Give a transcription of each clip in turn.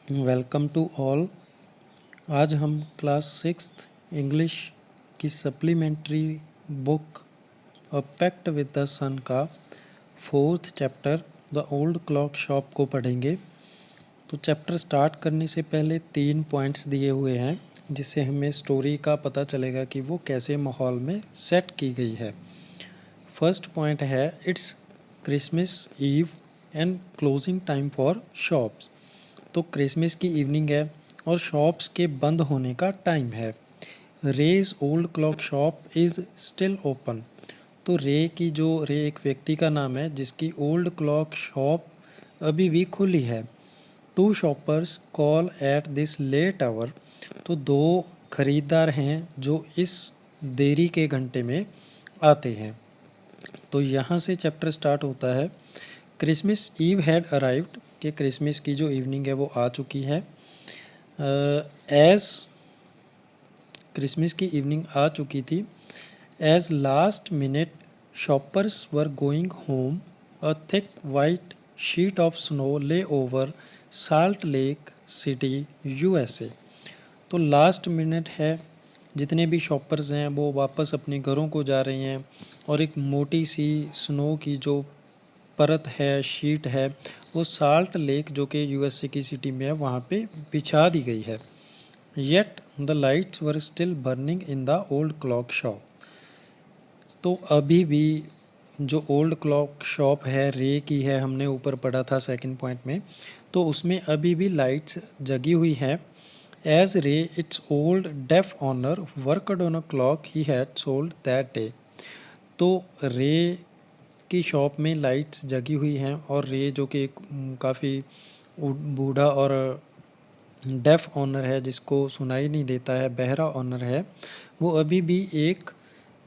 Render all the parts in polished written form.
Welcome to all. आज हम class sixth English की supplementary book a pact with the sun का fourth chapter the old clock shop को पढ़ेंगे। तो चैप्टर स्टार्ट करने से पहले 3 पॉइंट्स दिए हुए हैं जिससे हमें स्टोरी का पता चलेगा कि वो कैसे माहौल में सेट की गई है। फर्स्ट पॉइंट है it's Christmas Eve and closing time for shops. तो क्रिसमस की इवनिंग है और शॉप्स के बंद होने का टाइम है। Ray's old clock shop is still open. तो रे एक व्यक्ति का नाम है जिसकी ओल्ड क्लॉक शॉप अभी भी खुली है। Two shoppers call at this late hour. तो दो खरीदार हैं जो इस देरी के घंटे में आते हैं। तो यहाँ से चैप्टर स्टार्ट होता है। क्रिसमस ईव हैड अराइव्ड कि क्रिसमस की जो इवनिंग है वो आ चुकी है। एज क्रिसमस की इवनिंग आ चुकी थी। As last minute shoppers were going home a thick white sheet of snow lay over Salt Lake City USA. तो लास्ट मिनट है, जितने भी शॉपर्स हैं वो वापस अपने घरों को जा रहे हैं और एक मोटी सी स्नो की जो परत है, शीट है, वो साल्ट लेक जो कि यूएसए की सिटी में है वहाँ पे बिछा दी गई है। Yet the lights were still burning in the old clock shop. तो अभी भी जो ओल्ड क्लॉक शॉप है रे की है, हमने ऊपर पढ़ा था सेकंड पॉइंट में, तो उसमें अभी भी लाइट्स जगी हुई है। As Ray its old deaf owner worked on a clock he had sold that day. तो रे की शॉप में लाइट्स जगी हुई हैं और रे जो कि काफ़ी बूढ़ा और डेफ ऑनर है, जिसको सुनाई नहीं देता है, बहरा ऑनर है, वो अभी भी एक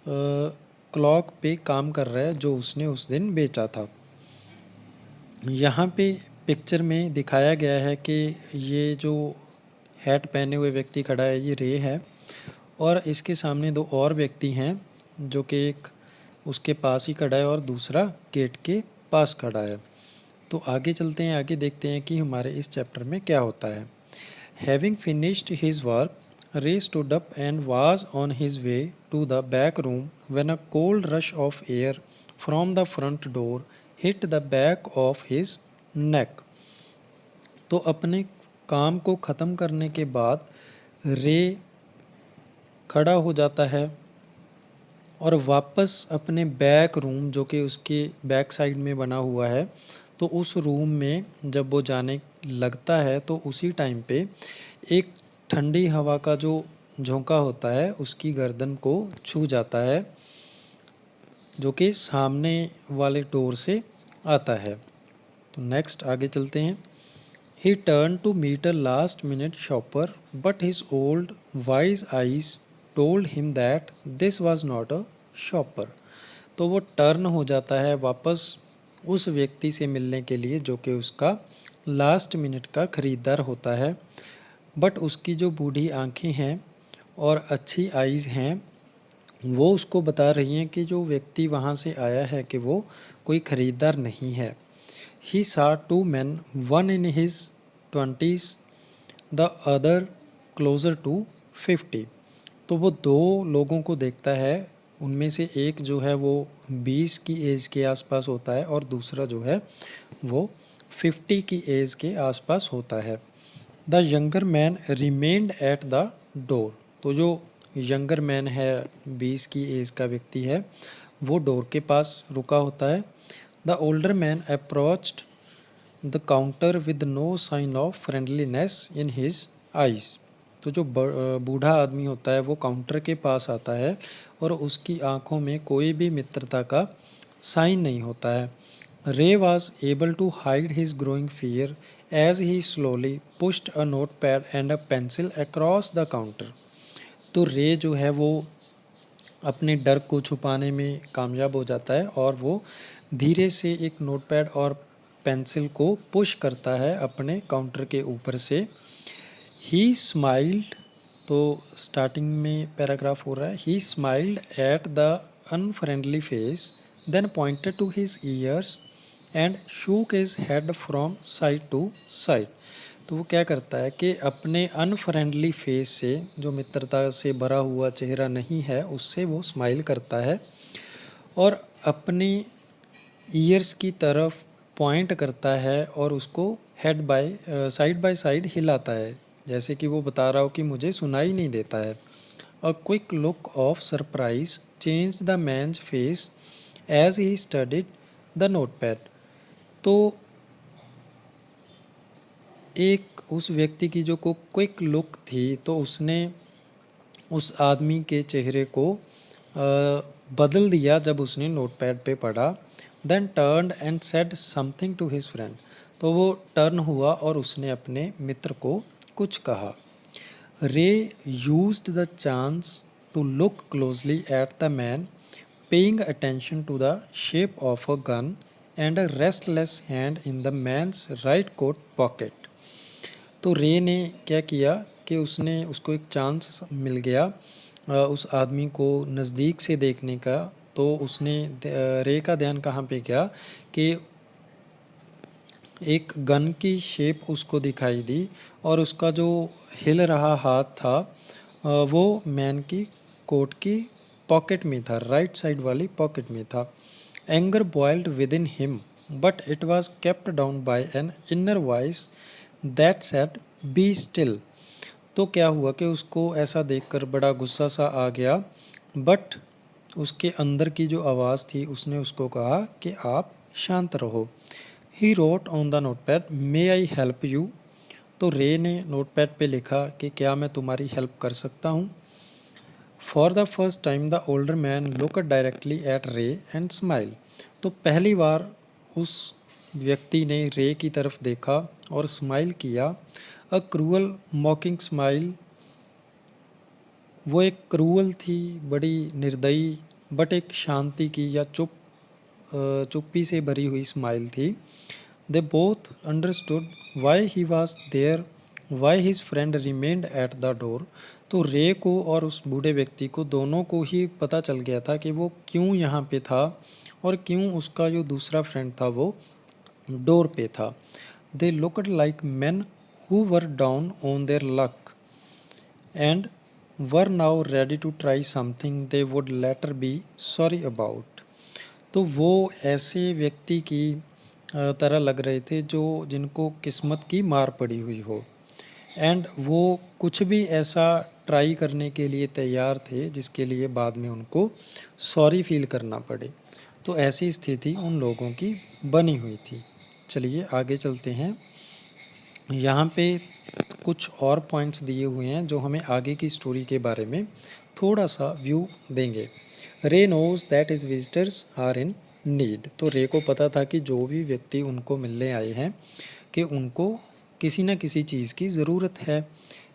क्लॉक पे काम कर रहा है जो उसने उस दिन बेचा था। यहाँ पे पिक्चर में दिखाया गया है कि ये जो हैट पहने हुए व्यक्ति खड़ा है ये रे है और इसके सामने दो और व्यक्ति हैं जो कि एक उसके पास ही खड़ा है और दूसरा गेट के पास खड़ा है। तो आगे चलते हैं, आगे देखते हैं कि हमारे इस चैप्टर में क्या होता है। Having finished his work, Ray stood up and was on his way to the back room when a cold rush of air from the front door hit the back of his neck. तो अपने काम को ख़त्म करने के बाद रे खड़ा हो जाता है और वापस अपने बैक रूम जो कि उसके बैक साइड में बना हुआ है, तो उस रूम में जब वो जाने लगता है तो उसी टाइम पे एक ठंडी हवा का जो झोंका होता है उसकी गर्दन को छू जाता है जो कि सामने वाले डोर से आता है। तो नेक्स्ट आगे चलते हैं। He turn to meet a last minute shopper but his old wise eyes told him that this was not a shopper. तो वो टर्न हो जाता है वापस उस व्यक्ति से मिलने के लिए जो कि उसका लास्ट मिनट का ख़रीदार होता है, बट उसकी जो बूढ़ी आंखें हैं और अच्छी आईज़ हैं वो उसको बता रही हैं कि जो व्यक्ति वहाँ से आया है कि वो कोई ख़रीदार नहीं है। ही saw two men, one in his 20s, the other closer to 50। तो वो दो लोगों को देखता है, उनमें से एक जो है वो 20 की एज के आसपास होता है और दूसरा जो है वो 50 की एज के आसपास होता है। The younger man remained eight the door. तो जो यंगर मैन है, 20 की एज का व्यक्ति है, वो डोर के पास रुका होता है। The older man approached the counter with no sign of friendliness in his eyes. तो जो बूढ़ा आदमी होता है वो काउंटर के पास आता है और उसकी आंखों में कोई भी मित्रता का साइन नहीं होता है। Ray was able to hide his growing fear as he slowly pushed a note pad and a pencil across the counter. तो रे जो है वो अपने डर को छुपाने में कामयाब हो जाता है और वो धीरे से एक नोटपैड और पेंसिल को पुश करता है अपने काउंटर के ऊपर से। ही स्माइल्ड, तो स्टार्टिंग में पैराग्राफ हो रहा है, he smiled at the unfriendly face then pointed to his ears and shook his head from side to side. तो वो क्या करता है कि अपने अनफ्रेंडली फेस से, जो मित्रता से भरा हुआ चेहरा नहीं है, उससे वो स्माइल करता है और अपनी ईयर्स की तरफ पॉइंट करता है और उसको head by side by side हिलाता है, जैसे कि वो बता रहा हो कि मुझे सुनाई नहीं देता है। A quick look of surprise change the man's face as he studied the notepad. तो एक उस व्यक्ति की जो को क्विक लुक थी, तो उसने उस आदमी के चेहरे को बदल दिया जब उसने नोटपैड पे पढ़ा। Then turn and said something to his friend. तो वो टर्न हुआ और उसने अपने मित्र को कुछ कहा। Ray used the chance to look closely at the man, paying attention to the shape of a gun and a restless hand in the man's right coat pocket. तो रे ने क्या किया कि उसने उसको एक चांस मिल गया उस आदमी को नज़दीक से देखने का। तो उसने रे का ध्यान कहाँ पे गया कि एक गन की शेप उसको दिखाई दी और उसका जो हिल रहा हाथ था वो मैन की कोट की पॉकेट में था, राइट साइड वाली पॉकेट में था। Anger boiled with in him but it was kept down by an inner voice that said be still. तो क्या हुआ कि उसको ऐसा देखकर बड़ा गुस्सा सा आ गया, बट उसके अंदर की जो आवाज़ थी उसने उसको कहा कि आप शांत रहो। He wrote on the notepad may I help you. तो रे ने नोटपैड पे लिखा कि क्या मैं तुम्हारी हेल्प कर सकता हूँ। For the first time the older man look directly at रे एंड स्माइल। तो पहली बार उस व्यक्ति ने रे की तरफ देखा और स्माइल किया। अ क्रूअल मॉकिंग स्माइल। वो एक क्रूअल थी, बड़ी निर्दयी, बट एक शांति की या चुप्पी से भरी हुई स्माइल थी। They both understood why he was there, why his friend remained at the door. तो रे को और उस बूढ़े व्यक्ति को दोनों को ही पता चल गया था कि वो क्यों यहाँ पे था और क्यों उसका जो दूसरा फ्रेंड था वो डोर पे था। They looked like men who were down on their luck and were now ready to try something they would later be sorry about। तो वो ऐसे व्यक्ति की तरह लग रहे थे जो जिनको किस्मत की मार पड़ी हुई हो, एंड वो कुछ भी ऐसा ट्राई करने के लिए तैयार थे जिसके लिए बाद में उनको सॉरी फील करना पड़े। तो ऐसी स्थिति उन लोगों की बनी हुई थी। चलिए आगे चलते हैं। यहाँ पे कुछ और पॉइंट्स दिए हुए हैं जो हमें आगे की स्टोरी के बारे में थोड़ा सा व्यू देंगे। Ray knows that his visitors are in need. तो रे को पता था कि जो भी व्यक्ति उनको मिलने आए हैं कि उनको किसी न किसी चीज़ की ज़रूरत है।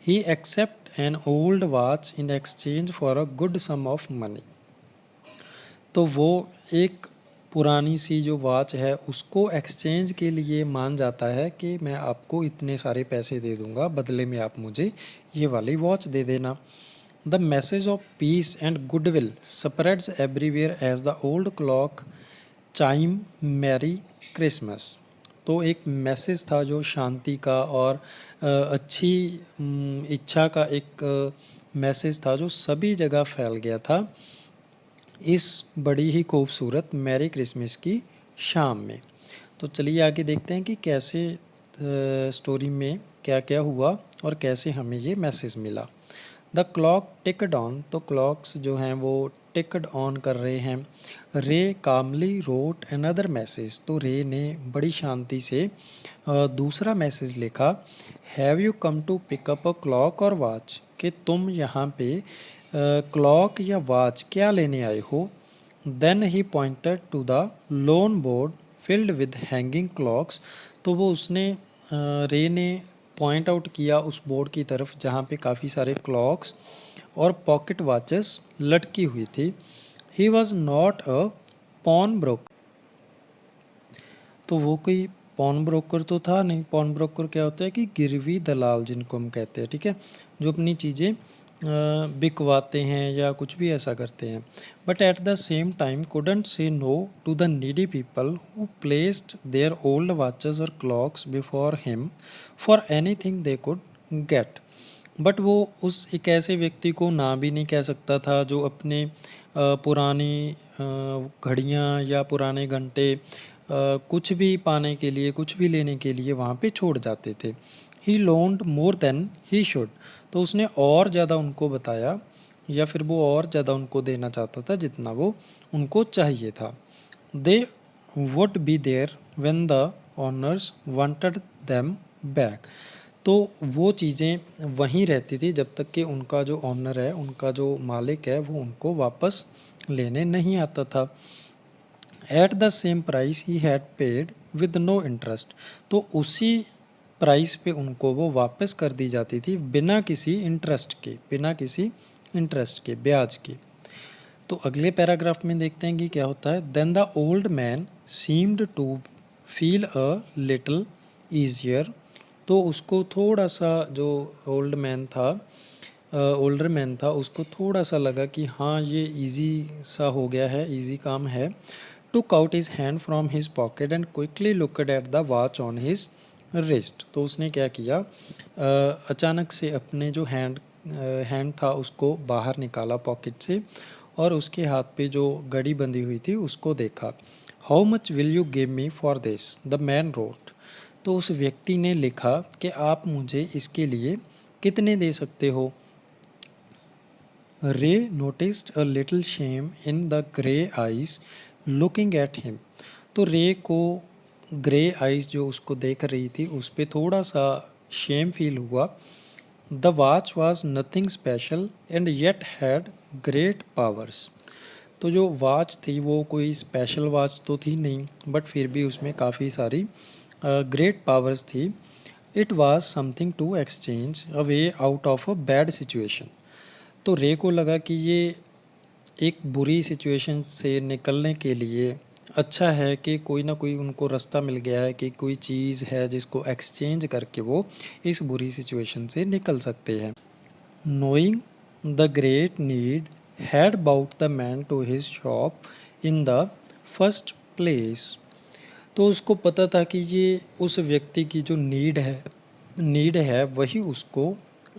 He accept an old watch in exchange for a good sum of money. तो वो एक पुरानी सी जो वॉच है उसको एक्सचेंज के लिए मान जाता है कि मैं आपको इतने सारे पैसे दे दूंगा, बदले में आप मुझे ये वाली वॉच दे देना। The message of peace and goodwill spreads everywhere as the old clock chime merry Christmas. तो एक मैसेज था जो शांति का और अच्छी इच्छा का एक मैसेज था जो सभी जगह फैल गया था इस बड़ी ही खूबसूरत मैरी क्रिसमस की शाम में। तो चलिए आगे देखते हैं कि कैसे स्टोरी में क्या क्या हुआ और कैसे हमें ये मैसेज मिला। The clock ticked on. तो क्लॉक्स जो हैं वो टिकड ऑन कर रहे हैं। रे कामली रोट अनदर मैसेज। तो रे ने बड़ी शांति से दूसरा मैसेज लिखा। Have you come to pick up a clock or watch. कि तुम यहाँ पे क्लॉक या वॉच क्या लेने आए हो। Then he pointed to the long board filled with hanging clocks. तो वो उसने रे ने पॉइंट आउट किया उस बोर्ड की तरफ जहाँ पे काफ़ी सारे क्लॉक्स और पॉकेट वॉचेस लटकी हुई थी। He was not a pawn broker. तो वो कोई पॉन ब्रोकर तो था नहीं। पॉन ब्रोकर क्या होता है कि गिरवी दलाल जिनको हम कहते हैं, ठीक है, जो अपनी चीज़ें बिकवाते हैं या कुछ भी ऐसा करते हैं. But at the same time couldn't say no to the needy people who placed their old watches or clocks before him for anything they could get. But वो उस एक ऐसे व्यक्ति को ना भी नहीं कह सकता था जो अपने पुरानी घड़ियाँ या पुराने घंटे कुछ भी पाने के लिए, कुछ भी लेने के लिए वहाँ पे छोड़ जाते थे. He loaned more than he should. तो उसने और ज़्यादा उनको बताया या फिर वो और ज़्यादा उनको देना चाहता था जितना वो उनको चाहिए था. They would be there when the owners wanted them back. तो वो चीज़ें वहीं रहती थी जब तक कि उनका जो ओनर है, उनका जो मालिक है, वो उनको वापस लेने नहीं आता था. At the same price he had paid with no interest. तो उसी प्राइस पे उनको वो वापस कर दी जाती थी बिना किसी इंटरेस्ट के, ब्याज के. तो अगले पैराग्राफ में देखते हैं कि क्या होता है. Then the old man seemed to feel a little easier. तो उसको थोड़ा सा, जो ओल्डर मैन था, उसको थोड़ा सा लगा कि हाँ ये इजी सा हो गया है, इजी काम है. took out his hand from his pocket and quickly looked at the watch on his wrist. तो उसने क्या किया, अचानक से अपने जो हैंड था उसको बाहर निकाला पॉकेट से और उसके हाथ पे जो घड़ी बंधी हुई थी उसको देखा. How much will you give me for this, the man wrote. तो उस व्यक्ति ने लिखा कि आप मुझे इसके लिए कितने दे सकते हो. रे noticed a little shame in the grey eyes looking at him. तो रे को ग्रे आइज जो उसको देख रही थी उस पर थोड़ा सा शेम फील हुआ. The watch was nothing special and yet had great powers. तो जो वॉच थी वो कोई स्पेशल वॉच तो थी नहीं, बट फिर भी उसमें काफ़ी सारी ग्रेट पावर्स थी. It was something to exchange a way out of a bad situation. तो रे को लगा कि ये एक बुरी सिचुएशन से निकलने के लिए अच्छा है कि कोई ना कोई उनको रास्ता मिल गया है, कि कोई चीज़ है जिसको एक्सचेंज करके वो इस बुरी सिचुएशन से निकल सकते हैं. Knowing the great need had brought the man to his shop in the first place. तो उसको पता था कि ये उस व्यक्ति की जो नीड है वही उसको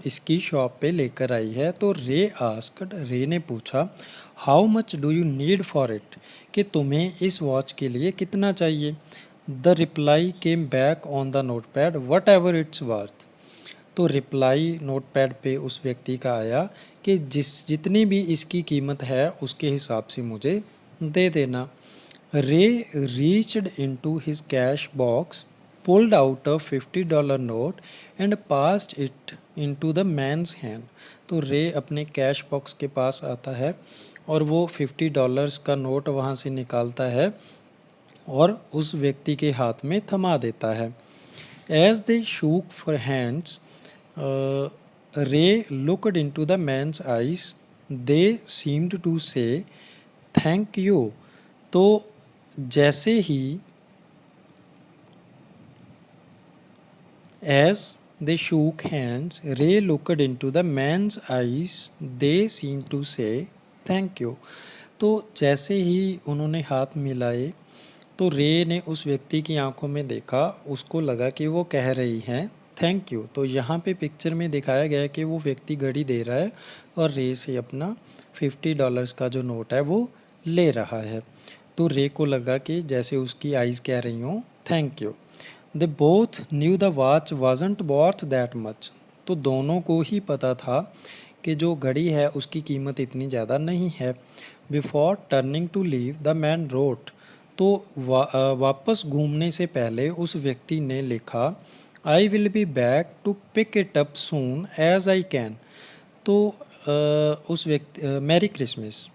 इसकी शॉप पे लेकर आई है. तो रे ने पूछा, how much do you need for it, कि तुम्हें इस वॉच के लिए कितना चाहिए. The reply came back on the note pad what ever its worth. तो रिप्लाई नोट पैड पे उस व्यक्ति का आया कि जितनी भी इसकी कीमत है उसके हिसाब से मुझे दे देना. रे reached into his cash box, pulled out a $50 note and passed it into the man's hand. तो रे अपने कैश बॉक्स के पास आता है और वो $50 का नोट वहाँ से निकालता है और उस व्यक्ति के हाथ में थमा देता है. As they shook for hands, Ray looked into the man's eyes. They seemed to say, "Thank you." तो जैसे ही As they shook hands, Ray looked into the man's eyes. They seemed to say, "Thank you." तो जैसे ही उन्होंने हाथ मिलाए तो Ray ने उस व्यक्ति की आंखों में देखा, उसको लगा कि वो कह रही हैं थैंक यू. तो यहाँ पे पिक्चर में दिखाया गया है कि वो व्यक्ति घड़ी दे रहा है और रे से अपना $50 का जो नोट है वो ले रहा है. तो रे को लगा कि जैसे उसकी आइज़ कह रही हों thank you. They both new the watch wasn't worth that much. तो दोनों को ही पता था कि जो घड़ी है उसकी कीमत इतनी ज़्यादा नहीं है. Before turning to leave the man wrote. तो वापस घूमने से पहले उस व्यक्ति ने लिखा, I will be back to pick it up soon as I can. तो उस व्यक्ति मैरी क्रिसमस.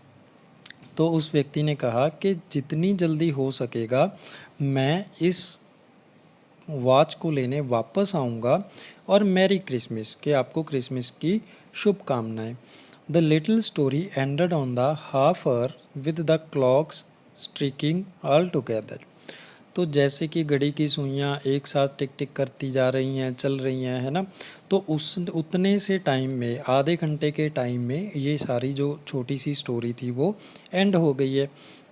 तो उस व्यक्ति ने कहा कि जितनी जल्दी हो सकेगा मैं इस वॉच को लेने वापस आऊँगा और मैरी क्रिसमस, कि आपको क्रिसमस की शुभकामनाएं. The little story ended on the half hour with the clocks streaking all together. तो जैसे कि घड़ी की सुइयाँ एक साथ टिक टिक करती जा रही हैं, चल रही हैं, है ना? तो उस उतने से टाइम में, आधे घंटे के टाइम में ये सारी जो छोटी सी स्टोरी थी वो एंड हो गई है।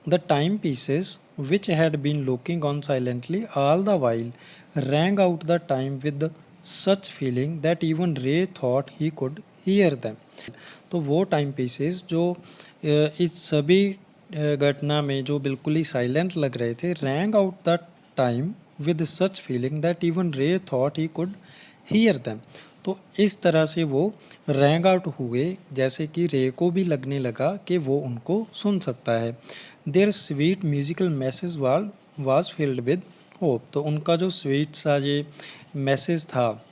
The time pieces which had been looking on silently all the while rang out the time with such feeling that even Ray thought he could hear them. तो वो टाइम पीसेस जो इस सभी घटना में जो बिल्कुल ही साइलेंट लग रहे थे, rang out the time with such feeling that even Ray thought he could hear them. तो इस तरह से वो रैंग आउट हुए जैसे कि रे को भी लगने लगा कि वो उनको सुन सकता है। Their sweet musical message was filled with hope. तो उनका जो स्वीट सा ये मैसेज था,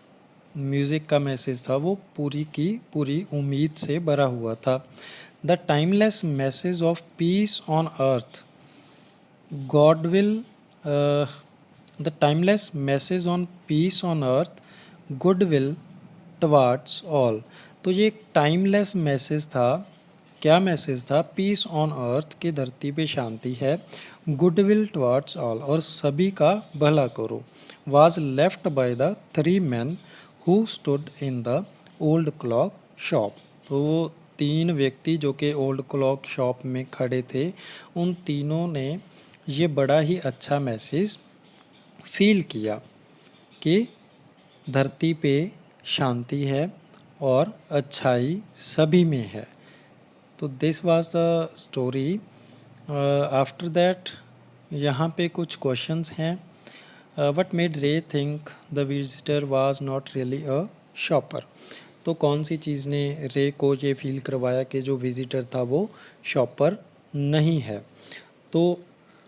म्यूज़िक का मैसेज था, वो पूरी की पूरी उम्मीद से भरा हुआ था। The timeless message of peace on earth, God will, the timeless message on peace on earth, good will towards all. तो ये एक टाइमलेस मैसेज था। क्या मैसेज था? पीस ऑन अर्थ, की धरती पे शांति है, गुडविल टुवर्ड्स ऑल, और सभी का भला करो, was left by the three man who stood in the old clock shop. तो वो तीन व्यक्ति जो कि ओल्ड क्लॉक शॉप में खड़े थे, उन तीनों ने ये बड़ा ही अच्छा मैसेज फील किया कि धरती पे शांति है और अच्छाई सभी में है। तो this was the story. After that यहाँ पे कुछ क्वेश्चंस हैं। व्हाट मेड रे think the visitor was not really a shopper. तो कौन सी चीज़ ने रे को ये फील करवाया कि जो विजिटर था वो शॉपर नहीं है। तो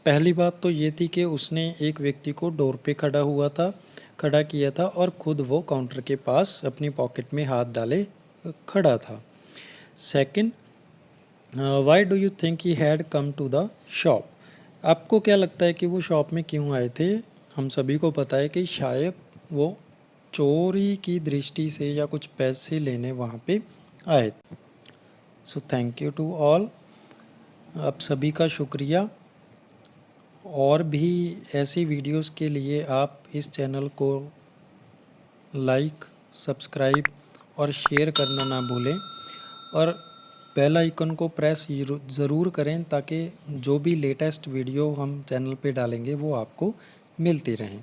पहली बात तो ये थी कि उसने एक व्यक्ति को डोर पे खड़ा किया था और ख़ुद वो काउंटर के पास अपनी पॉकेट में हाथ डाले खड़ा था। Second, why do you think he had come to the shop. आपको क्या लगता है कि वो शॉप में क्यों आए थे? हम सभी को पता है कि शायद वो चोरी की दृष्टि से या कुछ पैसे लेने वहाँ पे आए। So thank you to all, आप सभी का शुक्रिया। और भी ऐसी वीडियोस के लिए आप इस चैनल को लाइक, सब्सक्राइब और शेयर करना ना भूलें, और बेल आइकन को प्रेस ज़रूर करें ताकि जो भी लेटेस्ट वीडियो हम चैनल पे डालेंगे वो आपको मिलती रहें।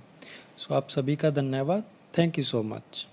सो आप सभी का धन्यवाद। Thank you so much.